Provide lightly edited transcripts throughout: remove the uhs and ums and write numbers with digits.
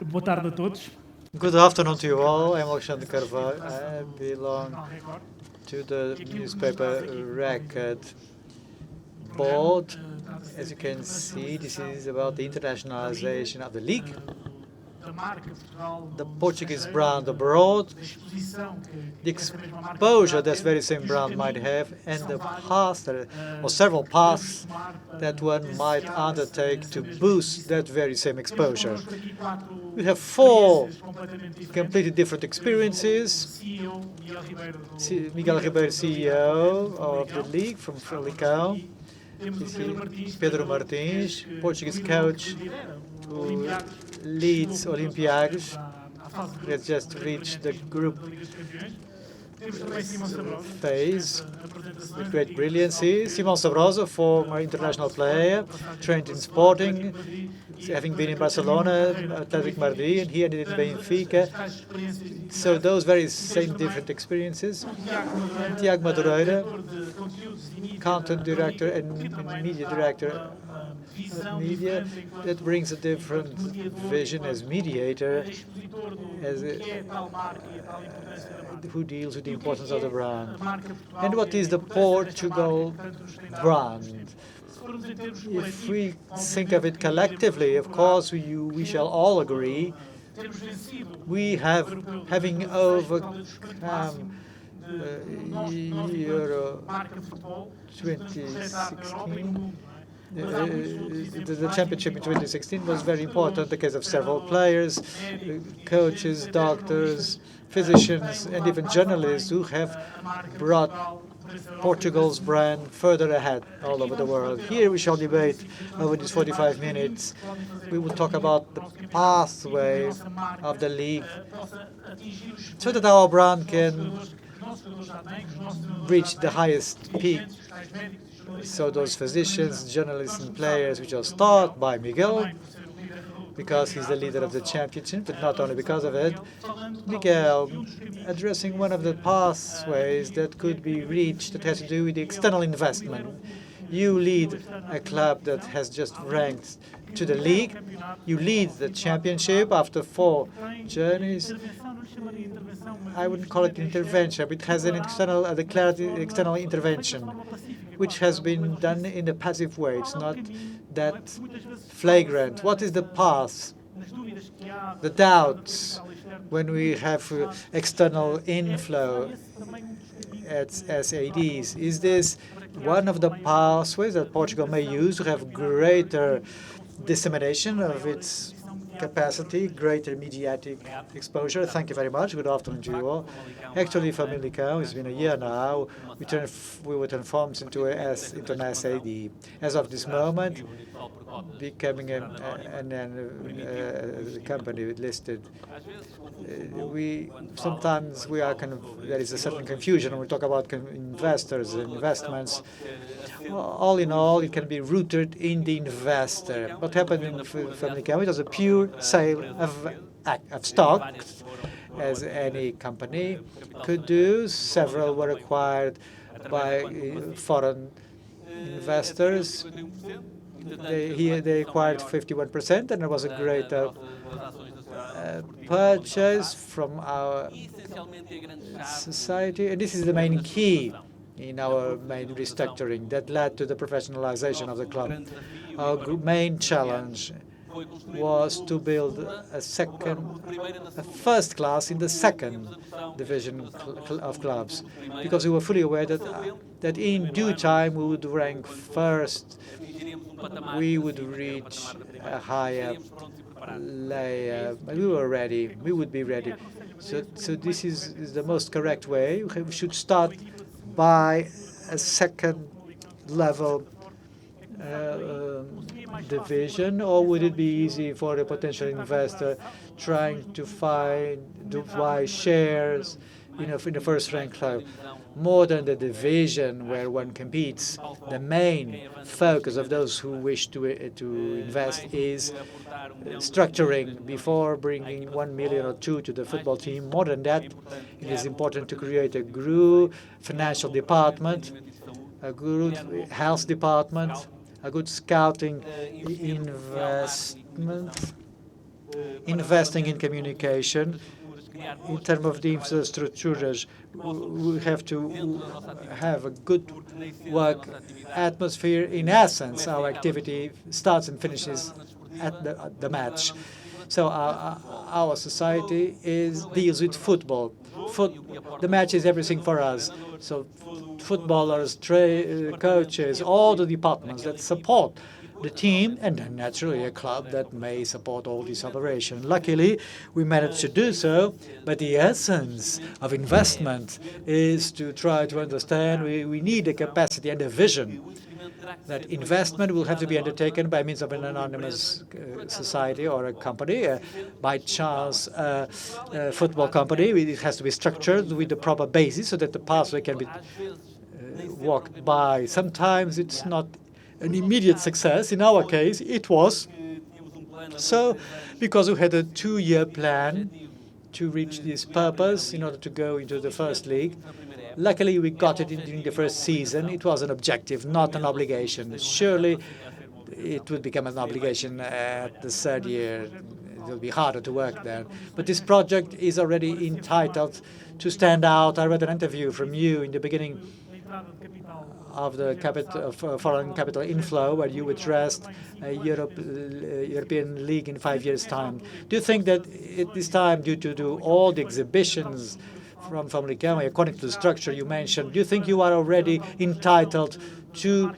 Boa tarde a todos. Good afternoon to you all. I'm Alexandre Carvalho. I belong to the newspaper Record board. As you can see, this is about the internationalization of the league, the Portuguese brand abroad, the exposure that very same brand might have, and the paths, or several paths that one might undertake to boost that very same exposure. We have four completely different experiences. Miguel Ribeiro, CEO of the league from Falicão. Pedro Martins, Portuguese coach who leads Olympiacos, who has just reached the group phase with great brilliancy. Simão Sabroso, former international player, trained in Sporting, having been in Barcelona, Athletic Madrid, and he ended in Benfica. So those very same different experiences. Tiago Madureira, content director and media director of media, that brings a different vision as mediator, as who deals with the importance of the brand. And what is the Portugal brand? If we think of it collectively, of course, we shall all agree we having overcome Euro 2016. The championship in 2016 was very important because of several players, coaches, doctors, physicians, and even journalists who have brought Portugal's brand further ahead all over the world. Here we shall debate over these 45 minutes. We will talk about the pathway of the league so that our brand can reach the highest peak. So those physicians, journalists, and players, which are taught by Miguel, because he's the leader of the championship, but not only because of it. Miguel, addressing one of the pathways that could be reached that has to do with the external investment. You lead a club that has just ranked to the league. You lead the championship after 4 journeys. I wouldn't call it intervention, but it has an external, a declared external intervention, which has been done in a passive way. It's not that flagrant. What is the path? The doubts when we have external inflow at SADs. Is this one of the pathways that Portugal may use to have greater dissemination of its capacity, greater mediatic exposure? Thank you very much. Good afternoon to you all. Actually, for Falicão, it's been a year now. We were transformed into an SAD. As of this moment, becoming a company listed, sometimes we are there is a certain confusion when we talk about investors and investments. All in all, it can be rooted in the investor. What happened in Falicão, it was a pure sale of stocks, as any company could do. Several were acquired by foreign investors. They acquired 51%, and there was a greater purchase from our society. And this is the main key in our main restructuring that led to the professionalization of the club. Our main challenge was to build a first class in the second division of clubs, because we were fully aware that in due time we would rank first, we would reach a higher layer, but we were ready, we would be ready. So this is the most correct way. We should start by a second level division, or would it be easy for a potential investor trying to buy shares in the first rank club? More than the division where one competes, the main focus of those who wish to invest is structuring before bringing 1 million or 2 to the football team. More than that, it is important to create a good financial department, a good health department, a good scouting investment, investing in communication. In terms of the infrastructures, we have to have a good work atmosphere. In essence, our activity starts and finishes at the match. So our society deals with football. The match is everything for us. So footballers, coaches, all the departments that support the team, and then naturally a club that may support all this operation. Luckily, we managed to do so, but the essence of investment is to try to understand we need a capacity and a vision. That investment will have to be undertaken by means of an anonymous society or a company, by chance football company. It has to be structured with the proper basis so that the pathway can be walked by. Sometimes it's not an immediate success. In our case, it was. So, because we had a 2-year plan to reach this purpose in order to go into the first league, luckily we got it during the first season. It was an objective, not an obligation. Surely it would become an obligation at the 3rd year. It will be harder to work there. But this project is already entitled to stand out. I read an interview from you in the beginning of the foreign capital inflow, where you addressed a European League in 5 years' time. Do you think that at this time, due to all the exhibitions from Famalicão, according to the structure you mentioned, do you think you are already entitled to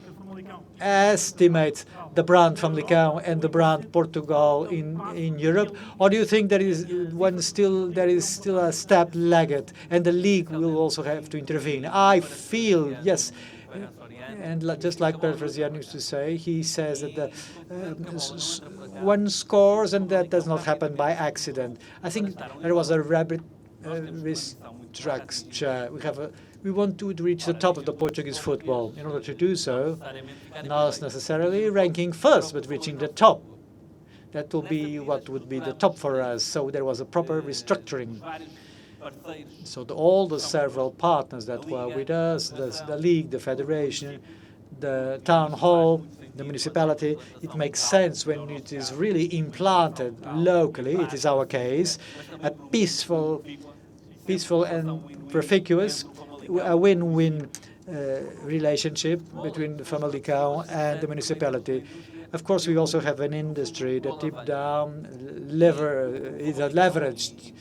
estimate the brand Famalicão and the brand Portugal in Europe, or do you think there is still a step lagged, and the league will also have to intervene? I feel yes. And just like Perfrazian used to say, he says that one scores and that does not happen by accident. I think there was a rapid restructure. We want to reach the top of the Portuguese football. In order to do so, not necessarily ranking first, but reaching the top. That will be what would be the top for us. So there was a proper restructuring. So all the several partners that were with us, the league, the federation, the town hall, the municipality, it makes sense when it is really implanted locally. It is our case, a peaceful and perspicuous, a win-win relationship between Famalicão and the municipality. Of course, we also have an industry that deep down is leveraged.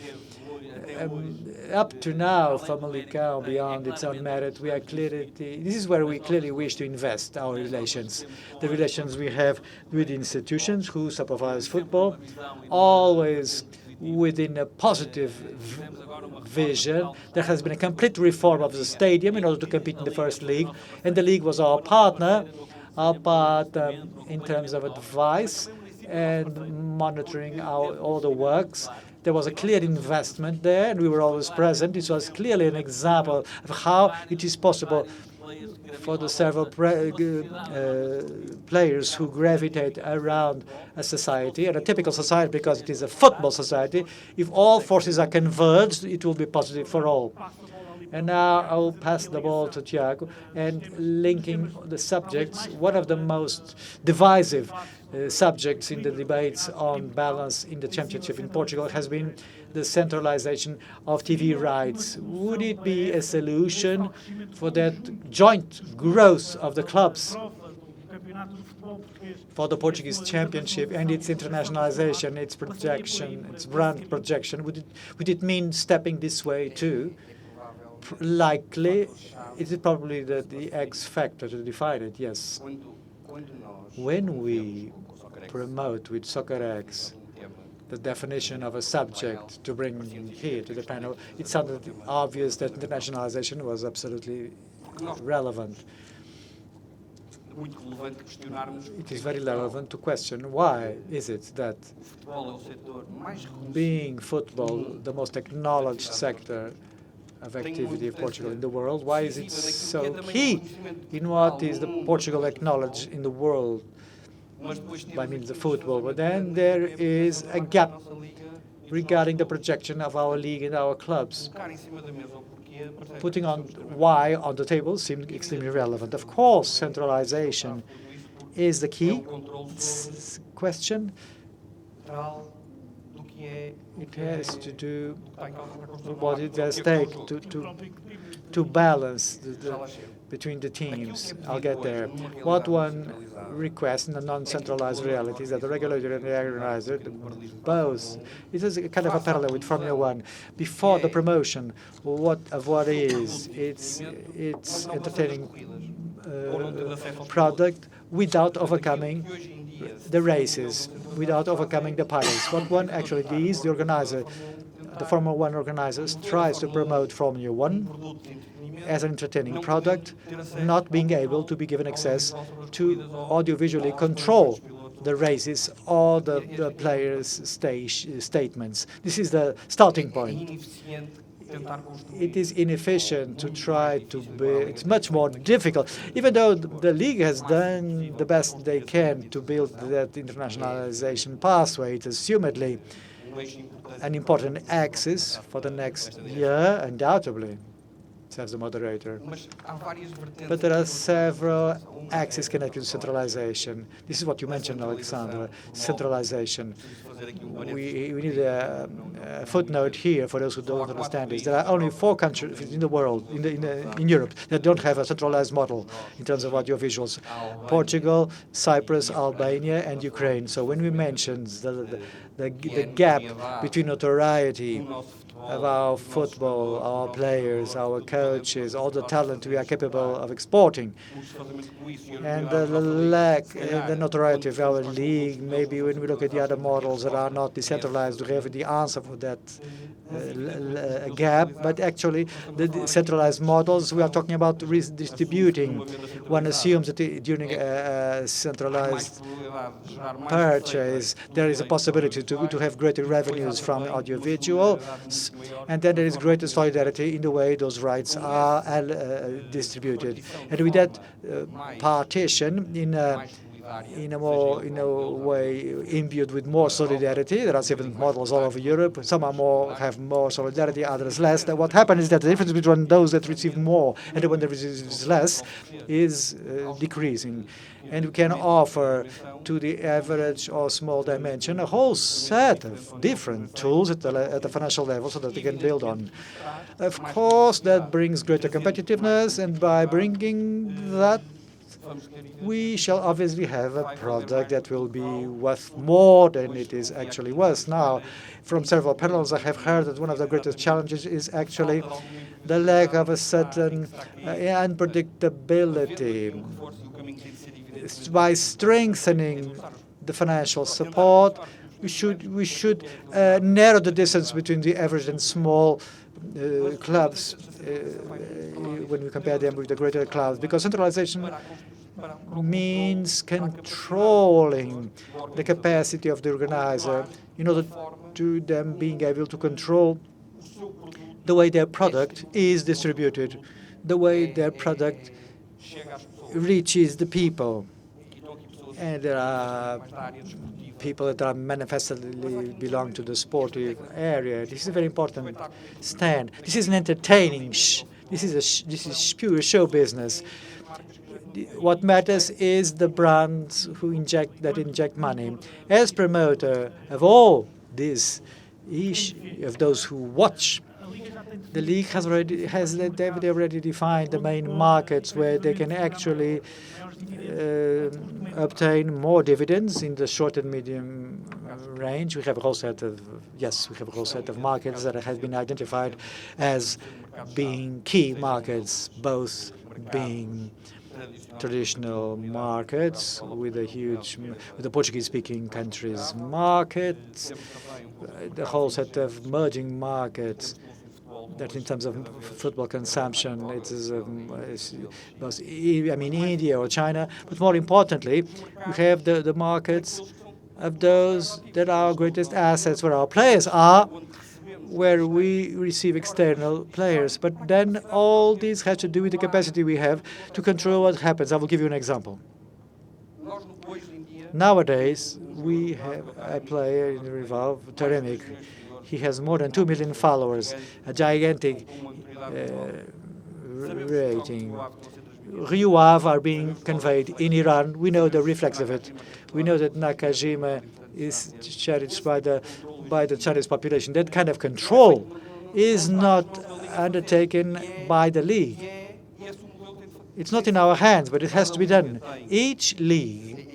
Up to now, Famalicão, beyond its own merit, this is where we clearly wish to invest our relations. The relations we have with institutions who supervise football, always within a positive vision. There has been a complete reform of the stadium in order to compete in the first league, and the league was our partner in terms of advice and monitoring all the works. There was a clear investment there, and we were always present. This was clearly an example of how it is possible for the several players who gravitate around a society, and a typical society, because it is a football society. If all forces are converged, it will be positive for all. And now I will pass the ball to Tiago, and linking the subjects, one of the most divisive subjects in the debates on balance in the championship in Portugal has been the centralization of TV rights. Would it be a solution for that joint growth of the clubs for the Portuguese championship and its internationalization, its projection, its brand projection? Would it mean stepping this way too? Likely, it is probably the X factor to define it, yes. When we promote with Soccerex the definition of a subject to bring here to the panel, it sounded obvious that internationalization was absolutely relevant. It is very relevant to question why is it that, being football the most acknowledged sector of activity of Portugal in the world, why is it so key in what is the Portugal acknowledged in the world by means of football? But then there is a gap regarding the projection of our league and our clubs. Putting on why on the table seemed extremely relevant. Of course, centralization is the key question. It has to do what it does take to balance between the teams. I'll get there. What one requests in a non-centralized reality is that the regulator and the organizer, both, it is a kind of a parallel with Formula One. Before the promotion, what is it's entertaining product without overcoming the races, without overcoming the pilots. What one actually is, the organizer, the Formula One organizers tries to promote Formula One as an entertaining product, not being able to be given access to audiovisually control the races or the players' statements. This is the starting point. It is inefficient to try to be, it's much more difficult, even though the league has done the best they can to build that internationalization pathway. It's assumedly an important axis for the next year, undoubtedly, says the moderator. But there are several axes connected to centralization. This is what you mentioned, Alexander, centralization. We need a footnote here for those who don't understand this. There are only 4 countries in the world, in Europe, that don't have a centralized model in terms of audiovisuals. Portugal, Cyprus, Albania, and Ukraine. So when we mention the gap between notoriety of our football, our players, our coaches, all the talent we are capable of exporting, and the lack, the notoriety of our league. Maybe when we look at the other models that are not decentralized, we have the answer for that gap. But actually, the centralized models, we are talking about redistributing. One assumes that during a centralized purchase, there is a possibility to have greater revenues from audiovisual, and then there is greater solidarity in the way those rights are distributed. And with that partition, in a way imbued with more solidarity. There are different models all over Europe. Some have more solidarity, others less. What happens is that the difference between those that receive more and the one that receives less is decreasing. And we can offer to the average or small dimension a whole set of different tools at the financial level so that they can build on. Of course, that brings greater competitiveness, and by bringing that, we shall obviously have a product that will be worth more than it is actually worth. Now, from several panels, I have heard that one of the greatest challenges is actually the lack of a certain unpredictability. By strengthening the financial support, we should narrow the distance between the average and small clubs when we compare them with the greater clubs, because centralization means controlling the capacity of the organizer in order to them being able to control the way their product is distributed, the way their product reaches the people. And there are people that are manifestly belong to the sportive area. This is a very important stand. This is an entertaining this is pure show business. What matters is the brands who inject money. As promoter of all this, of those who watch, the league has already defined the main markets where they can actually obtain more dividends in the short and medium range. We have a whole set of markets that have been identified as being key markets, both being traditional markets with the Portuguese-speaking countries markets, the whole set of emerging markets that in terms of football consumption, it is India or China, but more importantly, we have the markets of those that are our greatest assets, where our players are, where we receive external players. But then all this has to do with the capacity we have to control what happens. I will give you an example. Nowadays, we have a player in the Revolve, Taremic. He has more than 2 million followers, a gigantic rating. Ryuav are being conveyed in Iran. We know the reflex of it. We know that Nakajima is cherished by the Chinese population. That kind of control is not undertaken by the league. It's not in our hands, but it has to be done. Each league,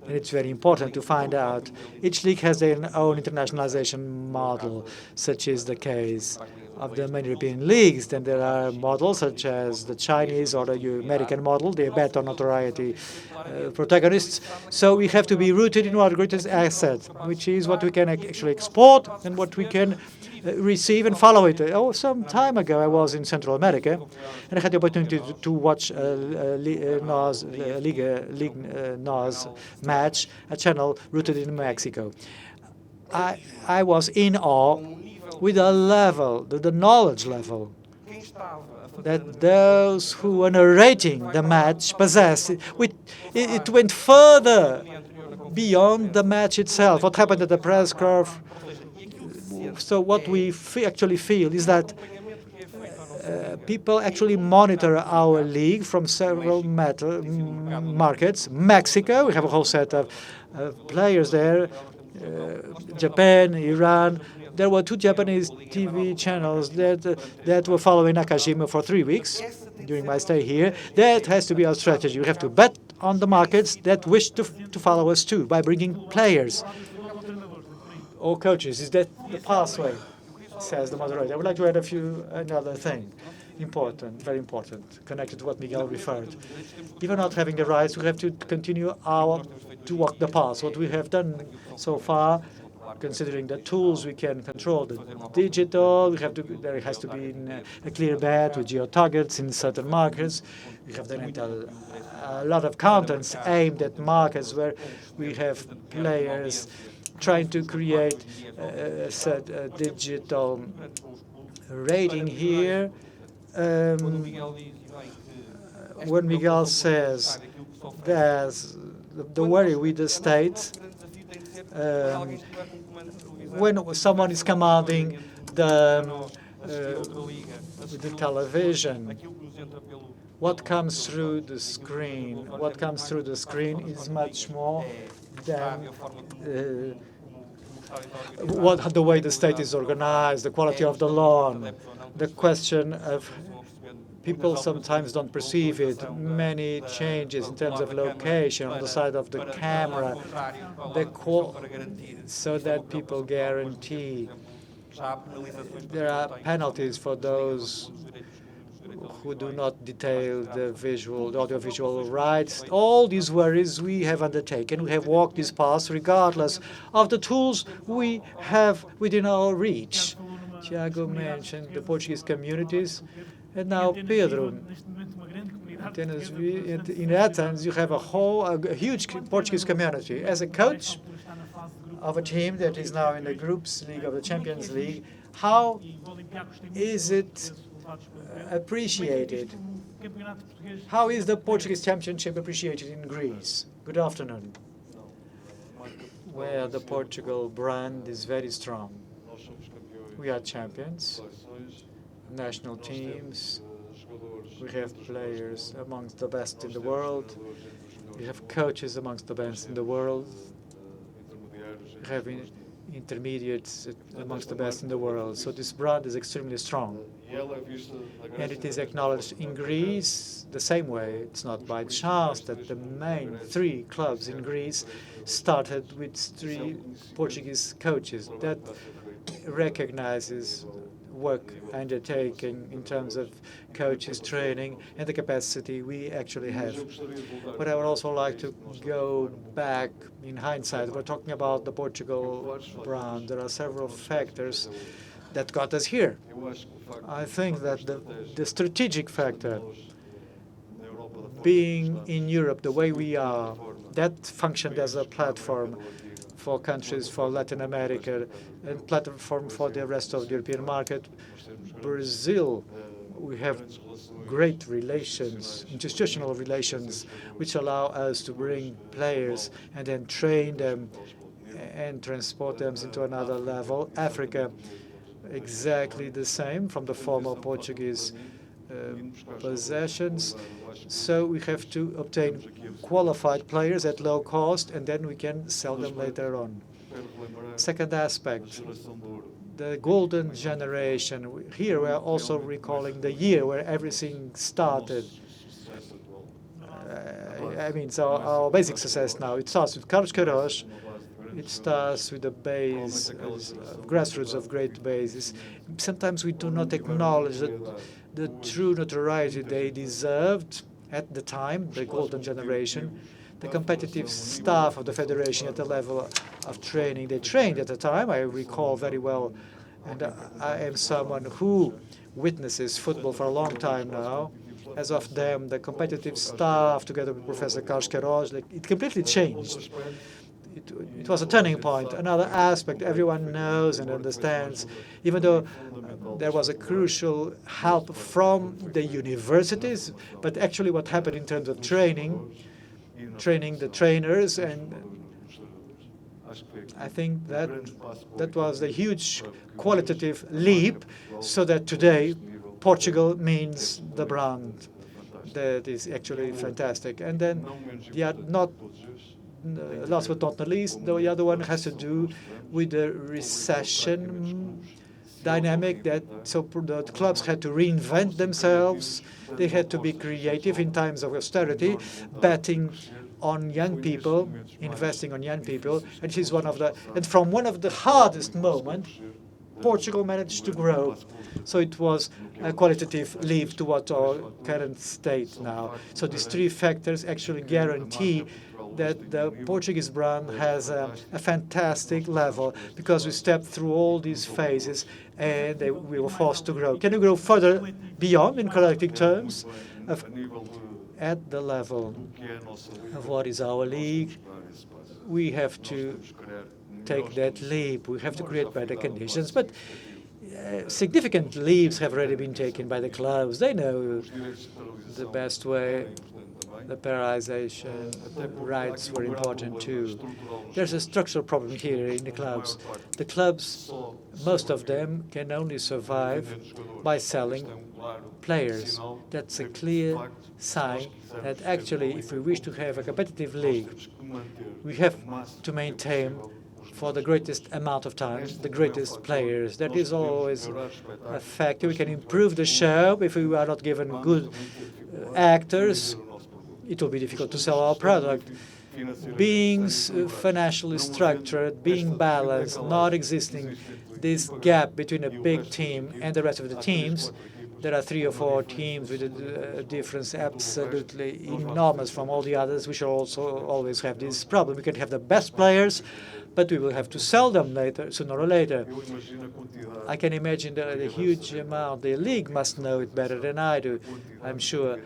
and it's very important to find out, each league has their own internationalization model, such is the case of the many European leagues. Then there are models such as the Chinese or the American model. They bet on notoriety protagonists. So we have to be rooted in our greatest asset, which is what we can actually export and what we can receive and follow it. Some time ago, I was in Central America, and I had the opportunity to watch Liga NOS match, a channel rooted in Mexico. I was in awe with the knowledge level that those who were narrating the match possessed. It went further beyond the match itself. What happened at the press curve. So what we actually feel is that people actually monitor our league from several markets. Mexico, we have a whole set of players there. Japan, Iran. There were 2 Japanese TV channels that were following Nakajima for 3 weeks during my stay here. That has to be our strategy. We have to bet on the markets that wish to follow us too by bringing players or coaches. Is that the pathway? Says the moderator. I would like to add another thing, important, very important, connected to what Miguel referred. Even not having the rights, we have to continue to walk the path. What we have done so far, considering the tools we can control, the digital, there has to be a clear bet with geo-targets in certain markets. We have done a lot of contents aimed at markets where we have players trying to create a digital rating here. When Miguel says there's the worry with the state, when someone is commanding the television, what comes through the screen? What comes through the screen is much more than the way the state is organized, the quality of the lawn, the question of people sometimes don't perceive it, many changes in terms of location on the side of the camera, so that people guarantee there are penalties for those who do not detail the audiovisual rights. All these worries we have undertaken. We have walked this path regardless of the tools we have within our reach. Tiago mentioned the Portuguese communities, and now Pedro. In Athens, you have a huge Portuguese community. As a coach of a team that is now in the Groups League of the Champions League, how is it appreciated? How is the Portuguese Championship appreciated in Greece? Good afternoon. Where the Portugal brand is very strong. We are champions, national teams. We have players amongst the best in the world. We have coaches amongst the best in the world. We have intermediates amongst the best in the world. So this brand is extremely strong. And it is acknowledged in Greece the same way. It's not by chance that the main 3 clubs in Greece started with 3 Portuguese coaches. That recognizes work undertaken in terms of coaches training and the capacity we actually have. But I would also like to go back in hindsight. We're talking about the Portugal brand. There are several factors that got us here. I think that the strategic factor, being in Europe the way we are, that functioned as a platform for countries, for Latin America, and platform for the rest of the European market. Brazil, we have great relations, institutional relations, which allow us to bring players and then train them and transport them into another level. Africa, exactly the same, from the former Portuguese possessions. So we have to obtain qualified players at low cost, and then we can sell them later on. Second aspect, the golden generation. Here we are also recalling the year where everything started. So our basic success now, it starts with Carlos Queiroz. It starts with the base, grassroots of great bases. Sometimes we do not acknowledge the true notoriety they deserved at the time, the golden generation. The competitive staff of the federation at the level of training, they trained at the time, I recall very well. And I am someone who witnesses football for a long time now. As of them, the competitive staff, together with Professor Carlos Queiroz, it completely changed. It was a turning point. Another aspect everyone knows and understands, even though there was a crucial help from the universities, but actually what happened in terms of training the trainers, and I think that was a huge qualitative leap, so that today Portugal means the brand. That is actually fantastic. And then, last but not least, the other one has to do with the recession dynamic. So the clubs had to reinvent themselves. They had to be creative in times of austerity, betting on young people, investing on young people. And from one of the hardest moments, Portugal managed to grow. So it was a qualitative leap towards our current state now. So these three factors actually guarantee that the Portuguese brand has a fantastic level, because we stepped through all these phases and we were forced to grow. Can you grow further beyond in qualitative terms? At the level of what is our league, we have to take that leap. We have to create better conditions. But significant leaps have already been taken by the clubs. They know the best way. The polarization rights were important too. There's a structural problem here in the clubs. The clubs, most of them, can only survive by selling players. That's a clear sign that actually, if we wish to have a competitive league, we have to maintain for the greatest amount of time the greatest players. That is always a fact. We can improve the show if we are not given good actors. It will be difficult to sell our product. Being financially structured, being balanced, not existing this gap between a big team and the rest of the teams. There are 3 or 4 teams with a difference absolutely enormous from all the others. We shall also always have this problem. We can have the best players, but we will have to sell them later, sooner or later. I can imagine the huge amount. The league must know it better than I do, I'm sure.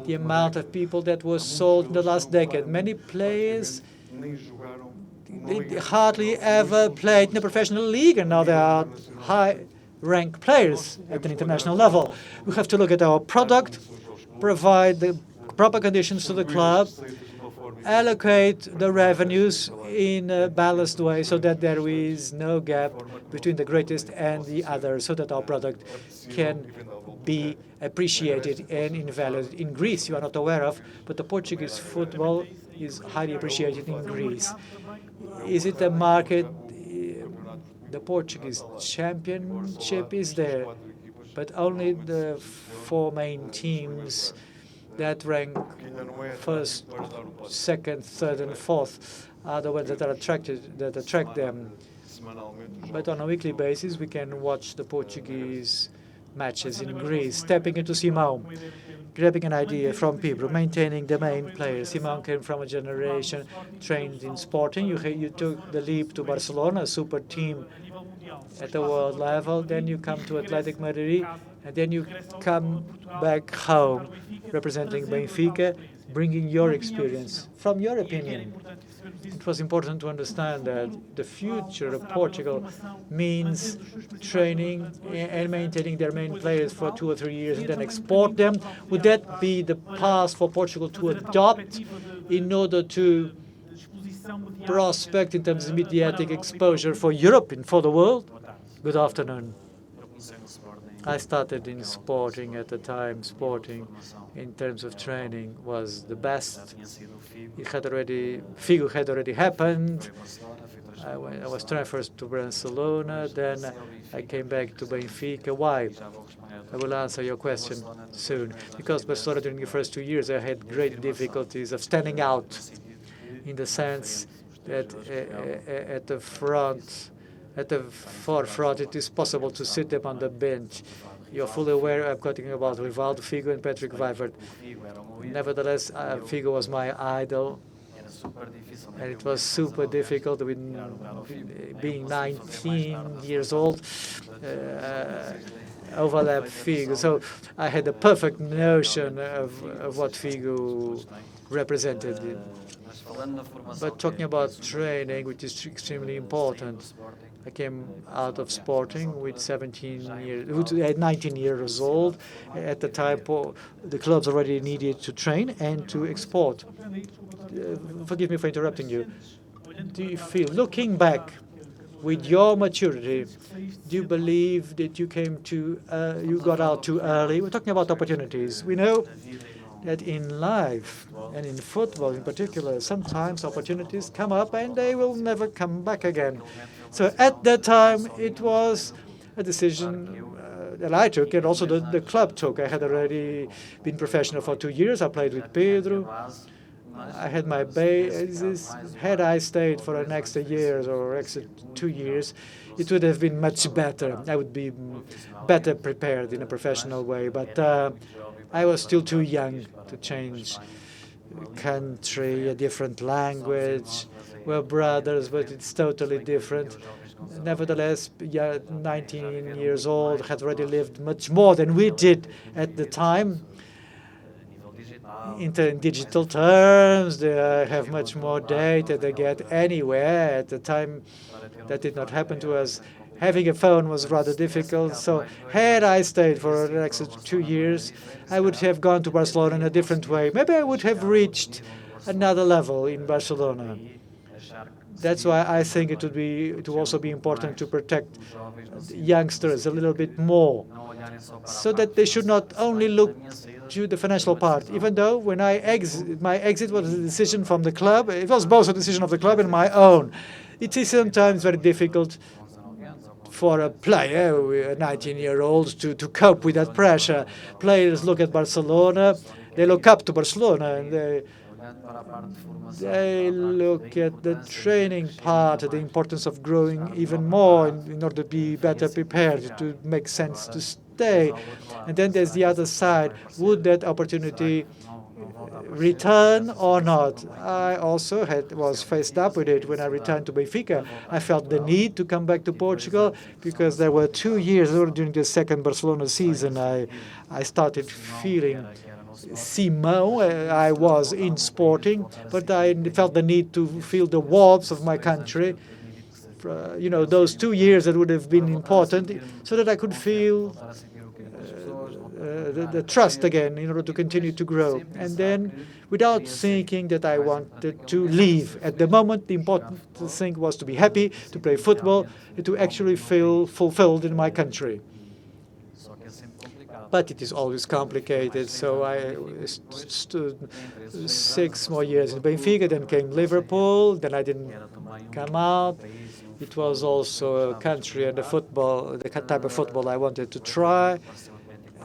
The amount of people that was sold in the last decade. Many players, they hardly ever played in a professional league, and now they are high-ranked players at an international level. We have to look at our product, provide the proper conditions to the club, allocate the revenues in a balanced way so that there is no gap between the greatest and the others, so that our product can be appreciated and valued. In Greece, you are not aware of, but the Portuguese football is highly appreciated in Greece. Is it a market? The Portuguese championship is there, but only the 4 main teams that rank first, second, third, and fourth are the ones that attract them. But on a weekly basis, we can watch the Portuguese matches in Greece, stepping into Simão, grabbing an idea from people, maintaining the main players. Simão came from a generation trained in Sporting. You took the leap to Barcelona, a super team at the world level. Then you come to Athletic Madrid, and then you come back home, representing Benfica, bringing your experience. From your opinion, it was important to understand that the future of Portugal means training and maintaining their main players for 2 or 3 years and then export them. Would that be the path for Portugal to adopt in order to prospect in terms of mediatic exposure for Europe and for the world? Good afternoon. I started in Sporting at the time. Sporting, in terms of training, was the best. Figo had already happened. I was transferred to Barcelona. Then I came back to Benfica. Why? I will answer your question soon. Because Barcelona, during the first 2 years, I had great difficulties of standing out, in the sense that at the front, at the forefront, it is possible to sit them on the bench. You're fully aware I'm talking about Rivaldo, Figo, and Patrick Vivert. Nevertheless, Figo was my idol, and it was super difficult being 19 years old. Overlap Figo. So I had a perfect notion of what Figo represented. But talking about training, which is extremely important, I came out of Sporting with 19 years old. At the time, the clubs already needed to train and to export. Forgive me for interrupting you. Do you feel, looking back, with your maturity, do you believe that you got out too early? We're talking about opportunities. We know that in life, and in football in particular, sometimes opportunities come up and they will never come back again. So at that time, it was a decision that I took, and also the club took. I had already been professional for 2 years. I played with Pedro. I had my basis. Had I stayed for an extra years or extra 2 years, it would have been much better. I would be better prepared in a professional way. But I was still too young to change country, a different language. We're brothers, but it's totally different. Nevertheless, 19 years old, had already lived much more than we did at the time. In digital terms, they have much more data they get anywhere. At the time, that did not happen to us. Having a phone was rather difficult. So had I stayed for the next 2 years, I would have gone to Barcelona in a different way. Maybe I would have reached another level in Barcelona. That's why I think it would also be important to protect youngsters a little bit more, so that they should not only look to the financial part. Even though when my exit was a decision from the club, it was both a decision of the club and my own. It is sometimes very difficult for a player, a 19-year-old, to cope with that pressure. Players look at Barcelona, they look up to Barcelona, and they look at the training part, the importance of growing even more in order to be better prepared, to make sense to stay. And then there's the other side. Would that opportunity return or not? I also was faced up with it when I returned to Benfica. I felt the need to come back to Portugal because there were 2 years during the second Barcelona season. I started feeling Simão. I was in Sporting, but I felt the need to feel the warmth of my country. Those 2 years that would have been important, so that I could feel the trust again in order to continue to grow. And then, without thinking that I wanted to leave. At the moment, the important thing was to be happy, to play football, and to actually feel fulfilled in my country. But it is always complicated. So I stood 6 more years in Benfica, then came Liverpool, then I didn't come out. It was also a country and the type of football I wanted to try.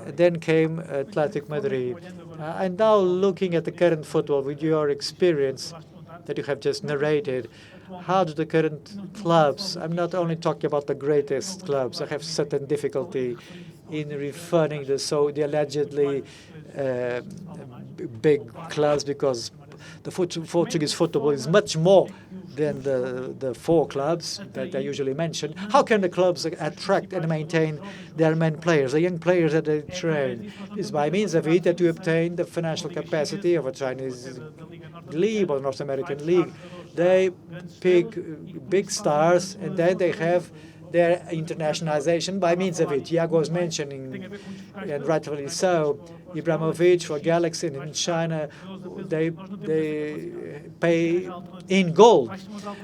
Then came Athletic Madrid. And now looking at the current football with your experience that you have just narrated, how do the current clubs, I'm not only talking about the greatest clubs, I have certain difficulty in referring the allegedly big clubs, because the Portuguese football is much more than the 4 clubs that I usually mention. How can the clubs attract and maintain their main players, the young players that they train? It's by means of it that you obtain the financial capacity of a Chinese league or North American league. They pick big stars, and then they have their internationalization by means of it. Iago was mentioning, and rightfully so, Ibrahimovic for Galaxy in China, they pay in gold.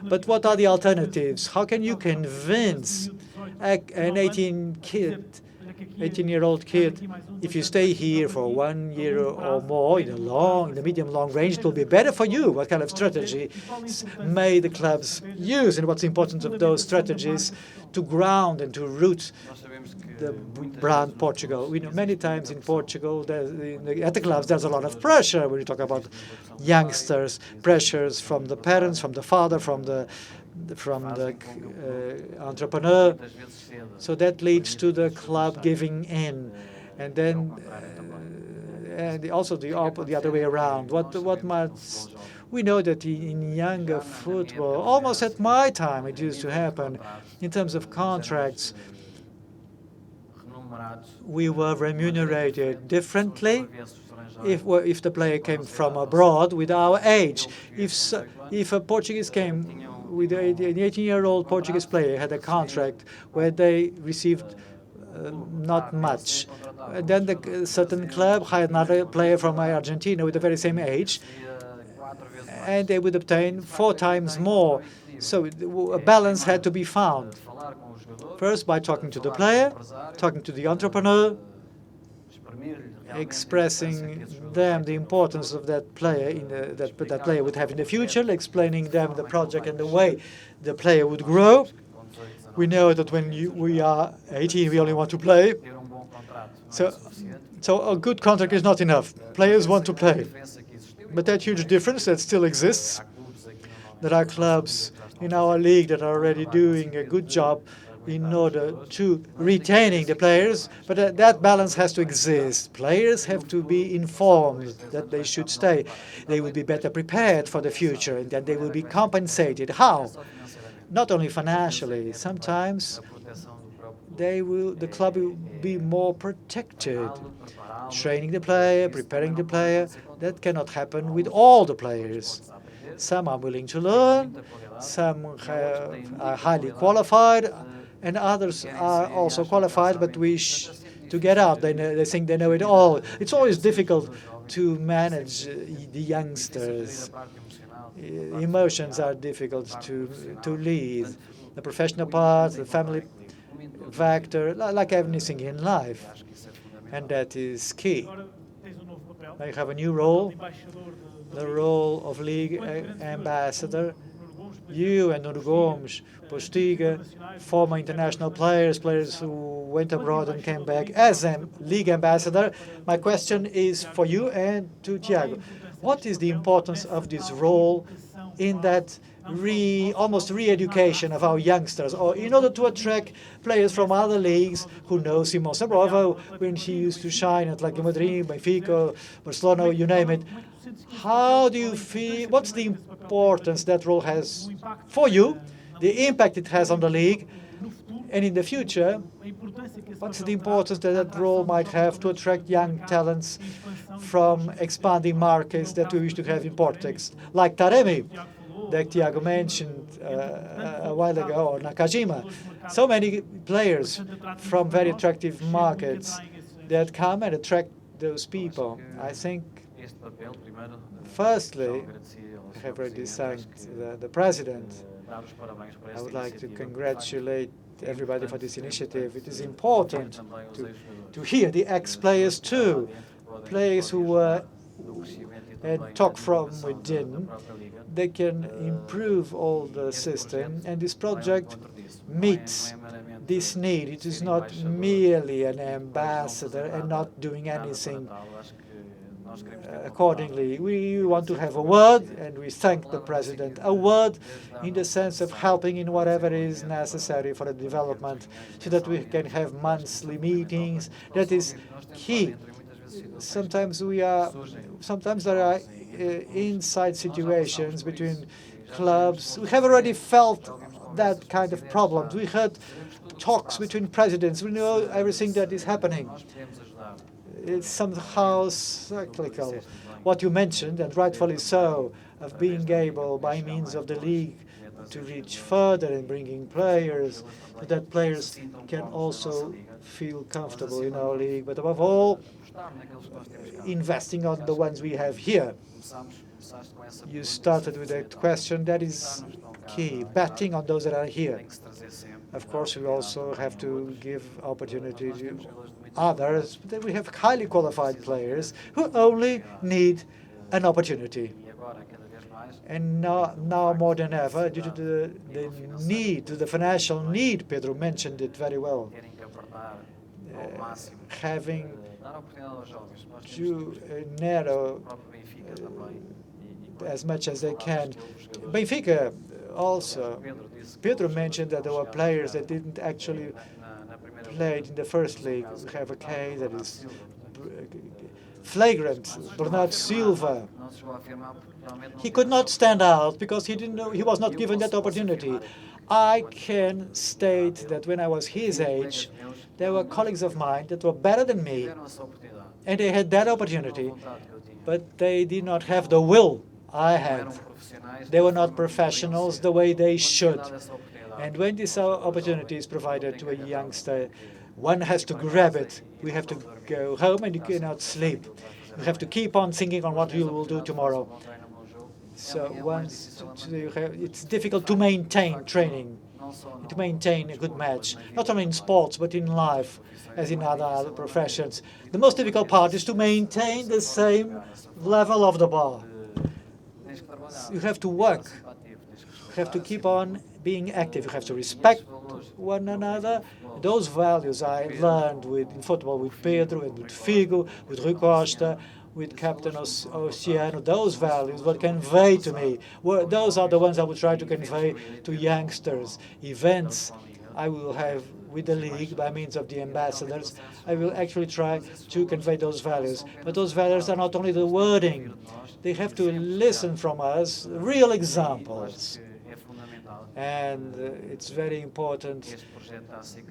But what are the alternatives? How can you convince an 18 kid 18-year-old kid, if you stay here for 1 year or more, in the medium-long range, it will be better for you. What kind of strategy may the clubs use, and what's important of those strategies to ground and to root the brand Portugal? We know many times in Portugal, at the clubs, there's a lot of pressure when you talk about youngsters, pressures from the parents, from the father, from the entrepreneur. So that leads to the club giving in, and then and also the other way around. What might we know that in younger football, almost at my time, it used to happen. In terms of contracts, we were remunerated differently if the player came from abroad with our age. If a Portuguese came with an 18-year-old Portuguese player had a contract where they received not much, then the certain club hired another player from Argentina with the very same age, and they would obtain 4 times more. So a balance had to be found. First, by talking to the player, talking to the entrepreneur, expressing them the importance of that player that player would have in the future, explaining them the project and the way the player would grow. We know that when we are 18, we only want to play. So a good contract is not enough. Players want to play. But that huge difference that still exists, there are clubs in our league that are already doing a good job in order to retaining the players, but that balance has to exist. Players have to be informed that they should stay. They will be better prepared for the future, and then they will be compensated. How? Not only financially. Sometimes the club will be more protected, training the player, preparing the player. That cannot happen with all the players. Some are willing to learn, some are highly qualified, and others are also qualified but wish to get out. They think they know it all. It's always difficult to manage the youngsters. Emotions are difficult to lead. The professional part, the family factor, like everything in life. And that is key. Now you have a new role, the role of league ambassador. You and Nuno Gomes, Postiga, former international players who went abroad and came back as a league ambassador. My question is for you and to Thiago. What is the importance of this role in that almost re-education of our youngsters, or in order to attract players from other leagues who know Simon Sabrovo when he used to shine at Atletico Madrid, Benfica, Barcelona, you name it? How do you feel? What's the importance that role has for you, the impact it has on the league, and in the future, what's the importance that that role might have to attract young talents from expanding markets that we wish to have in Portugal, like Taremi, that Thiago mentioned a while ago, or Nakajima. So many players from very attractive markets that come and attract those people. I think, firstly, I have already thanked the President. I would like to congratulate everybody for this initiative. It is important to hear the ex-players too, players who were and talk from within. They can improve all the system, and this project meets this need. It is not merely an ambassador and not doing anything accordingly. We want to have a word, and we thank the President. A word in the sense of helping in whatever is necessary for the development, so that we can have monthly meetings. That is key. Sometimes there are inside situations between clubs. We have already felt that kind of problems. We had talks between presidents. We know everything that is happening. It's somehow cyclical. What you mentioned, and rightfully so, of being able, by means of the league, to reach further and bringing players, so that players can also feel comfortable in our league. But above all, investing on the ones we have here. You started with a question that is key, betting on those that are here. Of course, we also have to give opportunity to others. That we have highly qualified players who only need an opportunity. And now more than ever, due to the need, to the financial need, Pedro mentioned it very well, having to narrow as much as they can. Benfica also, Pedro mentioned that there were players that didn't actually play in the first league. We have a case that is flagrant. Bernardo Silva. He could not stand out because he didn't know, he was not given that opportunity. I can state that when I was his age, there were colleagues of mine that were better than me, and they had that opportunity, but they did not have the will I had. They were not professionals the way they should. And when this opportunity is provided to a youngster, one has to grab it. We have to go home and you cannot sleep. You have to keep on thinking on what you will do tomorrow. So it's difficult to maintain training, to maintain a good match, not only in sports, but in life, as in other professions. The most difficult part is to maintain the same level of the bar. You have to work. You have to keep on being active. You have to respect one another. Those values I learned in football with Pedro and with Figo, with Rui Costa, with Captain Oceano. Those values were conveyed to me. Those are the ones I will try to convey to youngsters. Events I will have with the league by means of the ambassadors. I will actually try to convey those values. But those values are not only the wording. They have to listen from us real examples. And it's very important,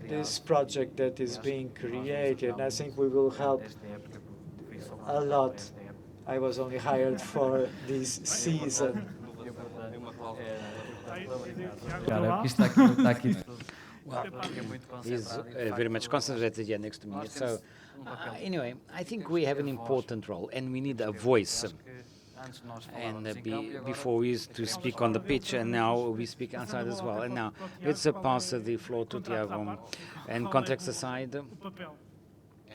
this project that is being created. And I think we will help a lot. I was only hired for this season. Well, he's very much concentrated here next to me. So anyway, I think we have an important role and we need a voice. And before we used to speak on the pitch, and now we speak outside as well. And now let's pass the floor to Tiago. And contracts aside,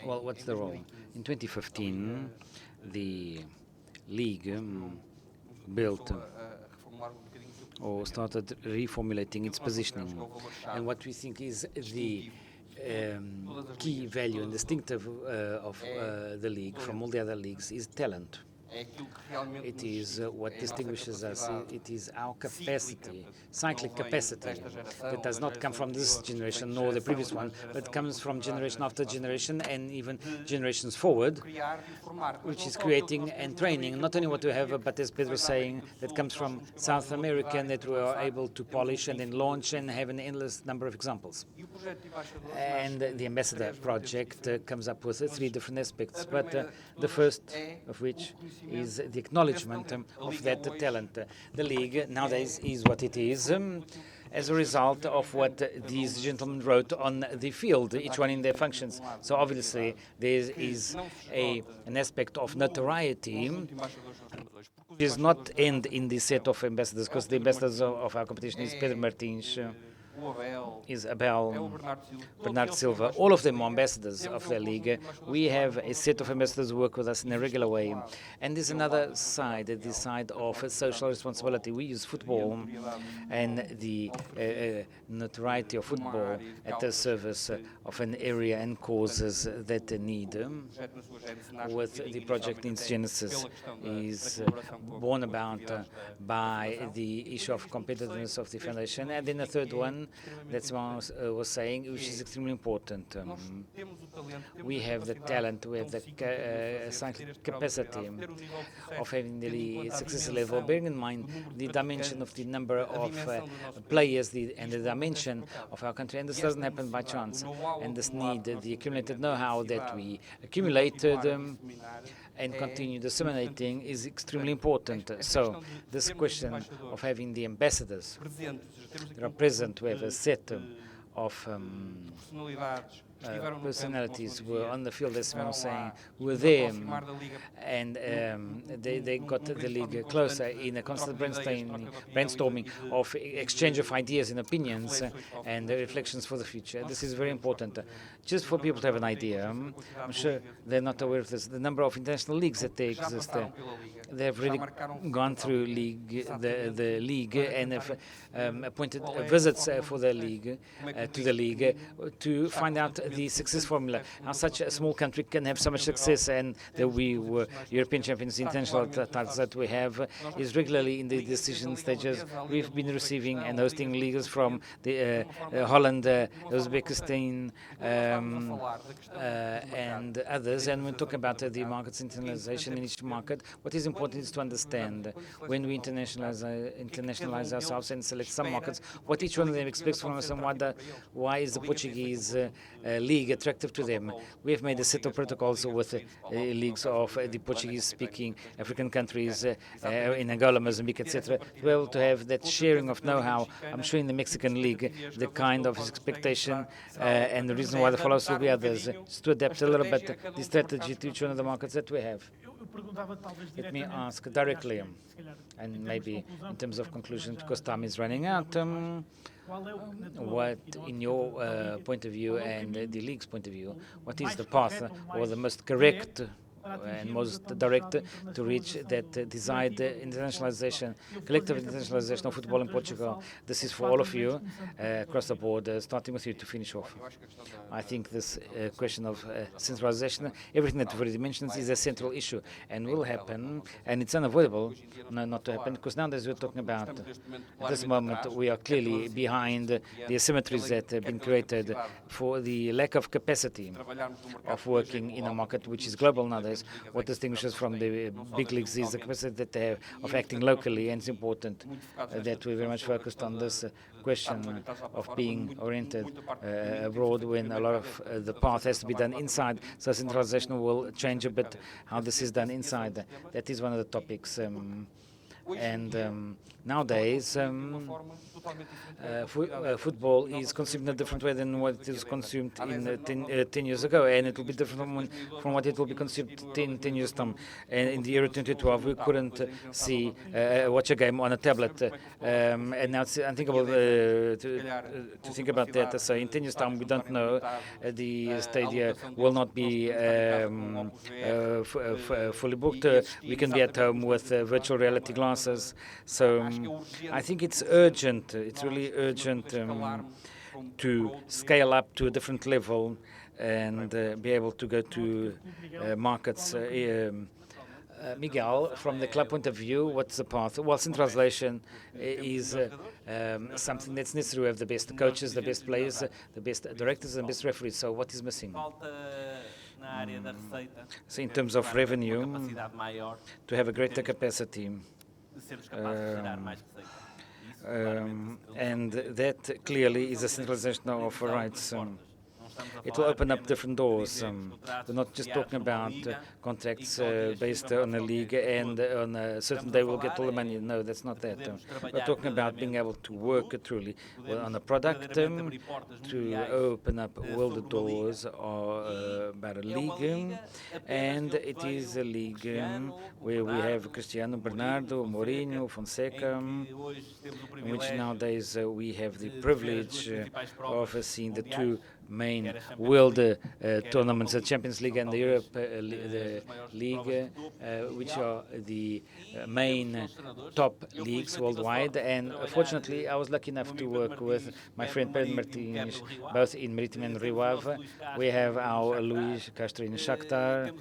well, what's the role? In 2015, the league built or started reformulating its positioning. And what we think is the key value and distinctive of the league from all the other leagues is talent. It is what distinguishes us. It is our capacity, cyclic capacity, that does not come from this generation nor the previous one, but comes from generation after generation and even generations forward, which is creating and training not only what we have, but as Pedro was saying, that comes from South America and that we are able to polish and then launch and have an endless number of examples. And the Ambassador project comes up with 3 different aspects, but the first of which is the acknowledgement of that talent. The league nowadays is what it is as a result of what these gentlemen wrote on the field, each one in their functions. So obviously there is an aspect of notoriety does not end in the set of ambassadors, because the ambassadors of our competition is Pedro Martins, is Abel, Bernardo Silva, all of them are ambassadors of the league. We have a set of ambassadors who work with us in a regular way. And there's another side, the side of social responsibility. We use football and the notoriety of football at the service of an area and causes that need. With the project in its genesis is born about by the issue of competitiveness of the foundation. And then the third one, that's what I was saying, which is extremely important. We have the talent, we have the cyclic capacity of having the success level, bearing in mind the dimension of the number of players and the dimension of our country. And this doesn't happen by chance. And this need, the accumulated know-how that we accumulated and continue disseminating is extremely important. So this question of having the ambassadors that are present, we have a set of personalities were on the field, as I was saying, were there, and they got the league closer in a constant brainstorming of exchange of ideas and opinions and reflections for the future. This is very important. Just for people to have an idea, I'm sure they're not aware of this, the number of international leagues that they exist. They've really gone through the league and have appointed visits for the league, to the league, to find out the success formula, how such a small country can have so much success, and that we were European champions, international titles that we have is regularly in the decision stages. We've been receiving and hosting leagues from the Holland, Uzbekistan, and others, and when talking about the market's internationalization in each market, what is important is to understand when we internationalize ourselves and select some markets, what each one of them expects from us and why is the Portuguese league attractive to them. We have made a set of protocols with leagues of the Portuguese-speaking African countries in Angola, Mozambique, etc., to be able to have that sharing of know-how. I'm sure in the Mexican league, the kind of expectation and the reason why the follow-ups will be others, is to adapt a little bit the strategy to each one of the markets that we have. Let me ask directly, and maybe in terms of conclusion, because time is running out, what, in your point of view and the league's point of view, what is the path or the most correct and most direct to reach that desired internationalization, collective internationalization of football in Portugal? This is for all of you across the board, starting with you to finish off. I think this question of centralization, everything that you've already mentioned, is a central issue and will happen, and it's unavoidable not to happen, because nowadays we're talking about, at this moment, we are clearly behind the asymmetries that have been created for the lack of capacity of working in a market which is global nowadays. What distinguishes from the big leagues is the capacity that they have of acting locally, and it's important that we're very much focused on this question of being oriented abroad when a lot of the path has to be done inside. So centralization will change a bit how this is done inside. That is one of the topics. Nowadays, football is consumed in a different way than what it was consumed in 10 years ago, and it will be different from what it will be consumed 10 years time. And in the year 2012, we couldn't watch a game on a tablet, and now it's unthinkable to think about that. So in 10 years time, we don't know. The stadia will not be fully booked. We can be at home with virtual reality glasses. So I think it's urgent. It's really urgent to scale up to a different level and be able to go to markets. Miguel, from the club point of view, what's the path? Well, centralization is something that's necessary. We have the best coaches, the best players, the best directors, and the best referees. So what is missing? So in terms of revenue, to have a greater capacity. And that clearly is a centralization of rights. It will open up different doors. We're not just talking about contracts based on a league and on a certain day we'll get all the money. No, that's not that. We're talking about being able to work truly on a product to open up world doors about a league. And it is a league where we have Cristiano, Bernardo, Mourinho, Fonseca, in which nowadays we have the privilege of seeing the two main world tournaments, the Champions League and the Europe the League, which are the main top leagues worldwide. And fortunately, I was lucky enough to work with my friend Pedro Martins, both in Maritime and Rio Ave. We have our Luís Castro in Shakhtar.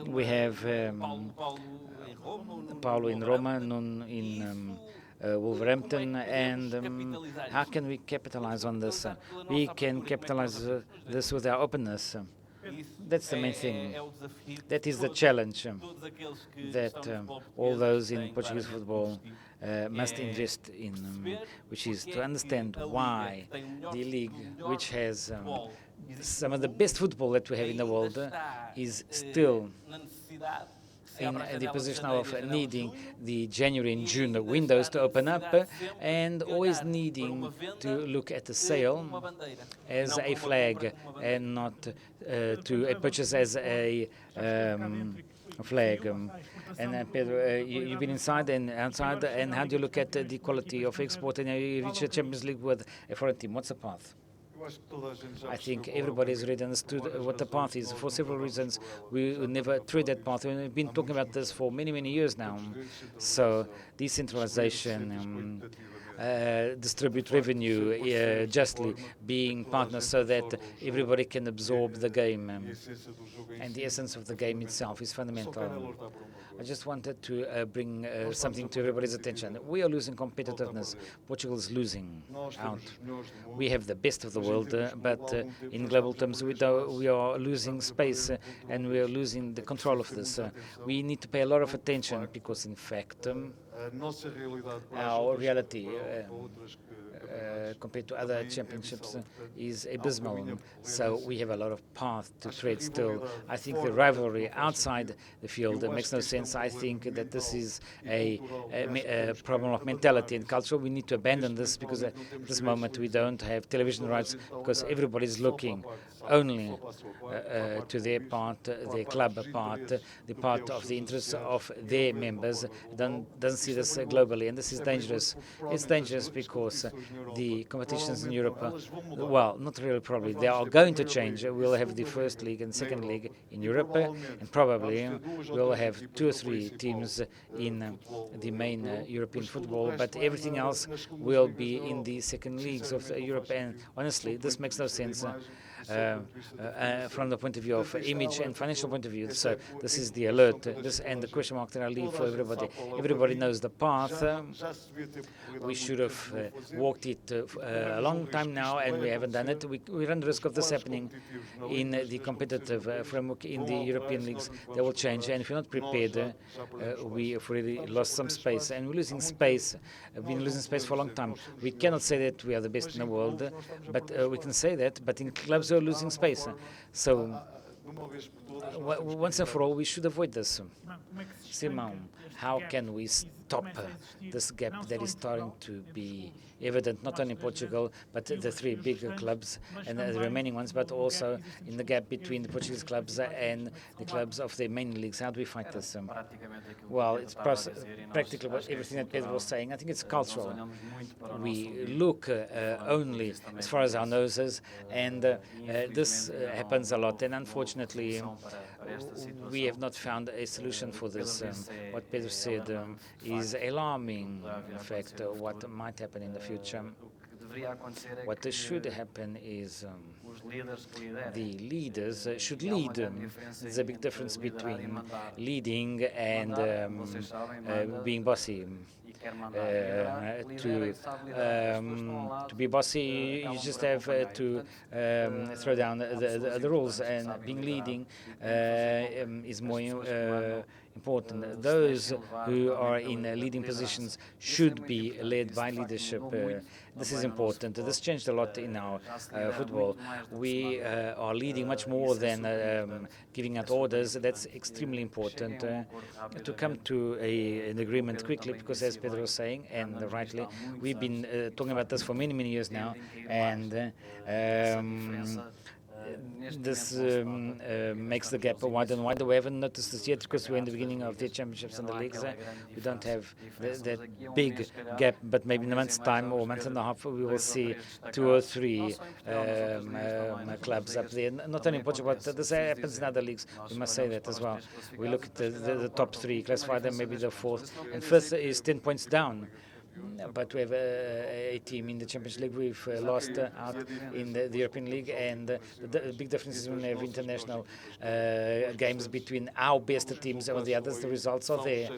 We have Paulo in Roma, Nun in Wolverhampton, and how can we capitalize on this? We can capitalize this with our openness. That's the main thing. That is the challenge that all those in Portuguese football must invest in, which is to understand why the league, which has some of the best football that we have in the world, is still in the position of needing the January and June windows to open up and always needing to look at the sale as a flag and not to a purchase as a flag. And Pedro, you've been inside and outside, and how do you look at the quality of export? And you reach the Champions League with a foreign team. What's the path? I think everybody has already understood what the path is. For several reasons, we never tread that path. We've been talking about this for many, many years now. So decentralization, distribute revenue justly, being partners so that everybody can absorb the game. And the essence of the game itself is fundamental. I just wanted to bring something to everybody's attention. We are losing competitiveness. Portugal is losing out. We have the best of the world, but in global terms, we are losing space and we are losing the control of this. We need to pay a lot of attention because, in fact, our reality compared to other championships is abysmal. So we have a lot of path to tread still. I think the rivalry outside the field makes no sense. I think that this is a problem of mentality and culture. We need to abandon this because at this moment we don't have television rights because everybody is looking only to their part, their club part, the part of the interests of their members, doesn't see this globally, and this is dangerous. It's dangerous because the competitions in Europe, well, not really probably, they are going to change. We'll have the first league and second league in Europe, and probably we'll have 2 or 3 teams in the main European football, but everything else will be in the second leagues of Europe, and honestly, this makes no sense. From the point of view of image and financial point of view. So this is the alert, this and the question mark that I leave for everybody. Everybody knows the path. We should have walked it a long time now, and we haven't done it. We run the risk of this happening in the competitive framework in the European leagues. They will change, and if you're not prepared, we have really lost some space, and we're losing space. We've been losing space for a long time. We cannot say that we are the best in the world, but we can say that. But in clubs, we're losing space. So once and for all, we should avoid this. Simon, how can we stop this gap that is starting to be evident not only in Portugal, but the 3 bigger clubs and the remaining ones, but also in the gap between the Portuguese clubs and the clubs of the main leagues? How do we fight this? Well, it's practically what everything that Pedro was saying. I think it's cultural. We look only as far as our noses, and this happens a lot. And unfortunately, we have not found a solution for this. What Pedro said is alarming, in fact, what might happen in the future. What should happen is the leaders should lead. There's a big difference between leading and being bossy. To be bossy, you just have to throw down the rules, and being leading is more important. Those who are in leading positions should be led by leadership. This is important. This changed a lot in our football. We are leading much more than giving out orders. That's extremely important to come to an agreement quickly, because as Pedro was saying, and rightly, we've been talking about this for many, many years now, and this makes the gap wider and wider. We haven't noticed this yet because we're in the beginning of the championships and the leagues. We don't have that big gap, but maybe in a month's time or a month and a half, we will see 2 or 3 clubs up there. Not only in Portugal, but this happens in other leagues. We must say that as well. We look at the top 3, classify them, maybe the 4th, and 1st is 10 points down. But we have a team in the Champions League. We've lost out in the European League, and the big difference is when we have international games between our best teams and the others. The results are there,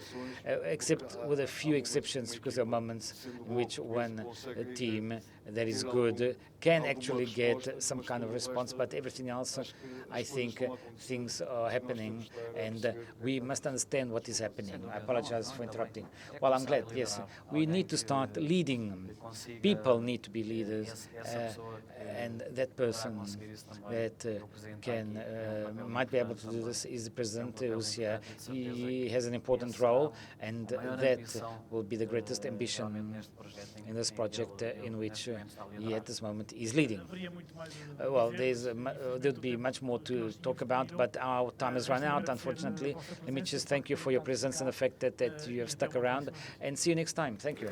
except with a few exceptions, because there are moments in which one team that is good can actually get some kind of response, but everything else, I think things are happening, and we must understand what is happening. I apologize for interrupting. Well, I'm glad, yes. We need need to start leading. People need to be leaders, and that person that might be able to do this is the President who's here. He has an important role, and that will be the greatest ambition in this project in which he at this moment is leading. Well, there'd be much more to talk about, but our time has run out, unfortunately. Let me just thank you for your presence and the fact that you have stuck around, and see you next time. Thank you.